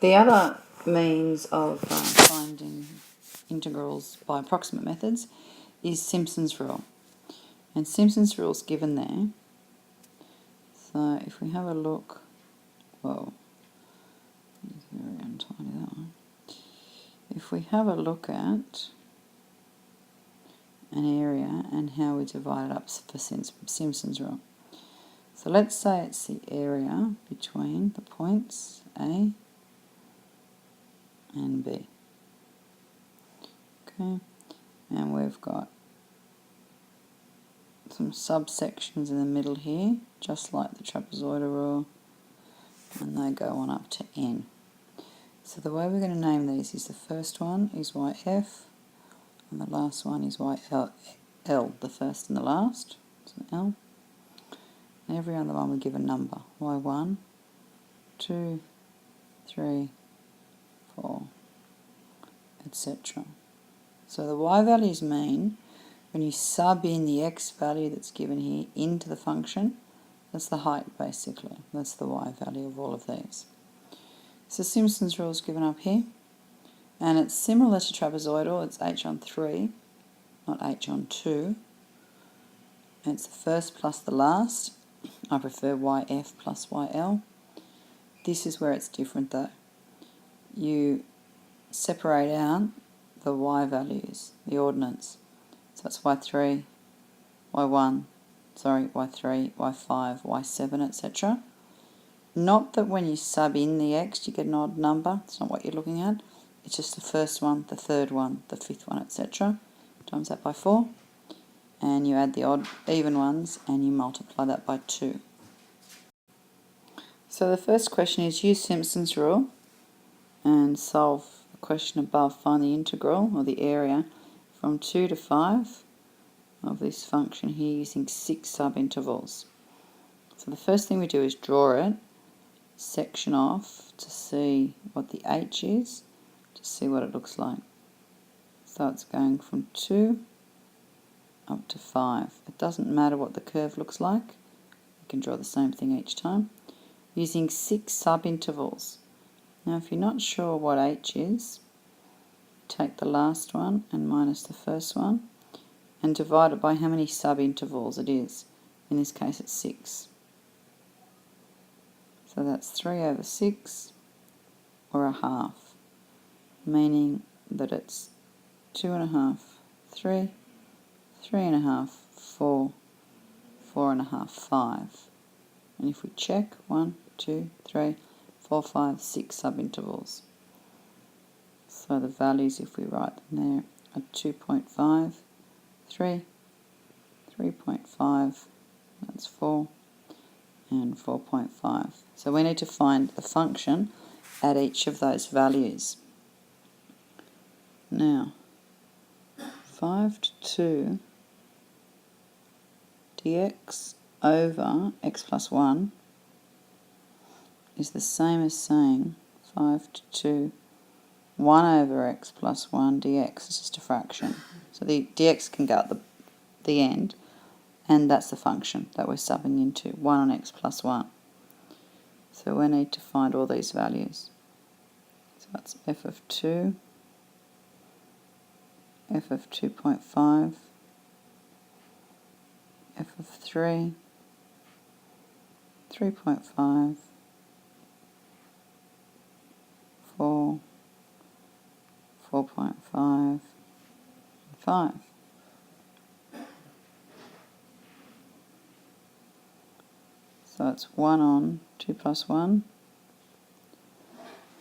The other means of finding integrals by approximate methods is Simpsons rule. And Simpsons rule is given there. So if we have a look, whoa, it's very untidy, that one. If we have a look at an area and how we divide it up for Simpsons rule. So let's say it's the area between the points A and B. Okay, and we've got some subsections in the middle here, just like the trapezoidal rule, and they go on up to N. So the way we're going to name these is the first one is YF, and the last one is YL, the first and the last, so L. And every other one we give a number, Y1, 2, 3, 4, etc. So the Y values mean when you sub in the X value that's given here into the function, that's the height basically, that's the Y value of all of these. So Simpsons rule is given up here, and it's similar to trapezoidal, it's H on 3, not H on 2. And it's the first plus the last. I prefer YF plus YL. This is where it's different though. You separate out the Y values, the ordinates. So it's Y3, Y1, Y3, Y5, Y7, etc. Not that when you sub in the X you get an odd number, it's not what you're looking at. It's just the first one, the third one, the fifth one, etc. Times that by 4. And you add the odd, even ones, and you multiply that by 2. So the first question is use Simpsons rule and solve the question above, find the integral, or the area, from 2 to 5 of this function here using 6 subintervals. So the first thing we do is draw it, section off to see what the H is, to see what it looks like. So it's going from 2 up to 5. It doesn't matter what the curve looks like. You can draw the same thing each time. Using 6 subintervals. Now if you're not sure what H is, take the last one and minus the first one and divide it by how many subintervals it is. In this case it's 6. So that's 3 over 6, or a half, meaning that it's 2.5, 3, 3.5, 4, 4.5, 5. And if we check, 1, 2, 3, 4, 5, 6 subintervals. So the values, if we write them there, are 2.5, 3, 3.5, that's 4, and 4.5. So we need to find the function at each of those values. Now, 5 to 2 dx over x plus 1 is the same as saying 5 to 2 1 over x plus 1 dx. It's just a fraction. So the dx can go at the end, and that's the function that we're subbing into, 1 on x plus 1. So we need to find all these values. So that's f of 2, f of 2.5, f of 3, 3.5, 4, 4.5, 5. So it's 1 on 2 plus 1,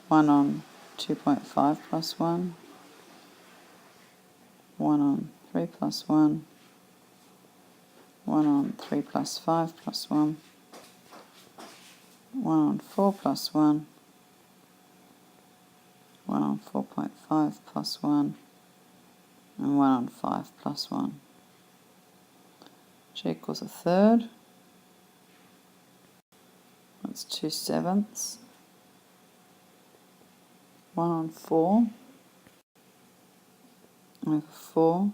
1 on 2.5 plus 1, 1 on 3 plus 1, 1 on 3 plus 5 plus 1, 1 on 4 plus 1, 1 on 4.5 plus 1, and 1 on 5 plus 1, which equals a third. That's 2/7. 1 on 4 over 4.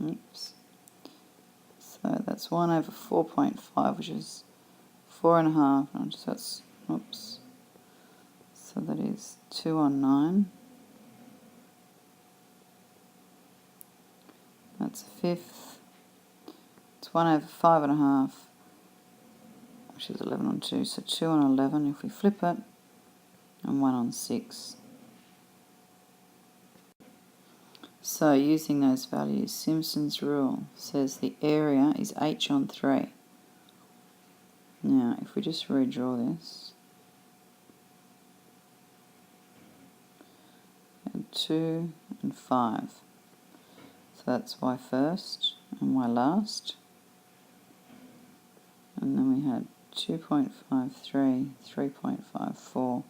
Oops. So that's 1 over 4.5, which is 4.5. So that's, oops, So that is 2 on 9. That's a fifth. It's 1 over 5.5, which is 11 on 2. So 2 on 11 if we flip it, and 1 on 6. So using those values, Simpsons rule says the area is h on 3. Now if we just redraw this, and 2 and 5. So that's y first and y last. And then we had 2.53, 3.54,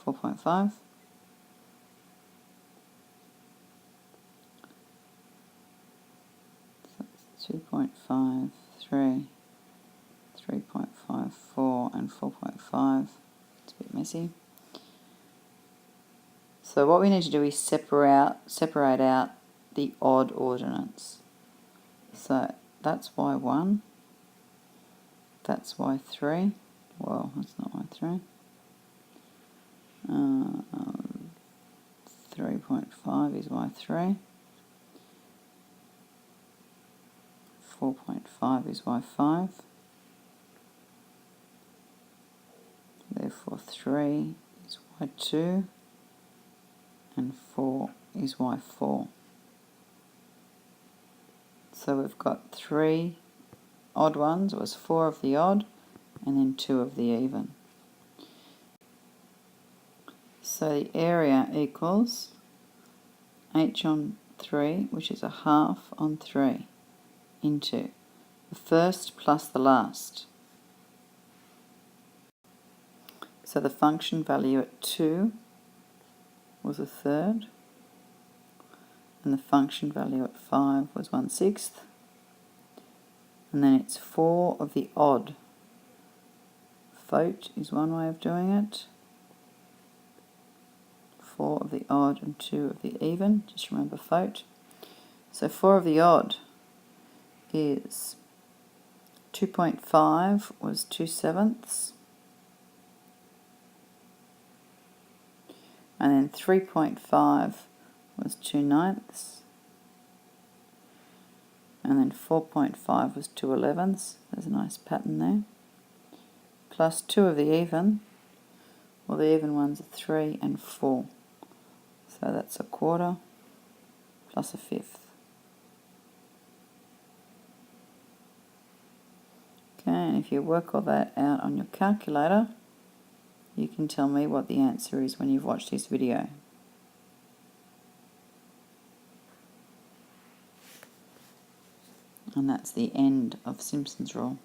4.5. So that's 2.53, 3.54 and 4.5. It's a bit messy. So what we need to do is separate out the odd ordinates. So that's y1, that's y3. Well, that's not y3. 3.5 is y3. 4.5 is y5. Therefore 3 is y2 and 4 is y4. So we've got 3 odd ones. It was 4 of the odd and then 2 of the even. So the area equals h on 3, which is a half on 3, into the first plus the last. So the function value at 2 was a third, and the function value at 5 was 1/6, and then it's 4 of the odd. Float is one way of doing it. 4 of the odd and 2 of the even. Just remember float. So 4 of the odd is 2.5 was 2/7, and then 3.5 was 2/9, and then 4.5 was 2/11. There's a nice pattern there. Plus 2 of the even. Well, the even ones are 3 and 4. So that's a quarter plus a fifth. Okay, and if you work all that out on your calculator, you can tell me what the answer is when you've watched this video. And that's the end of Simpsons rule.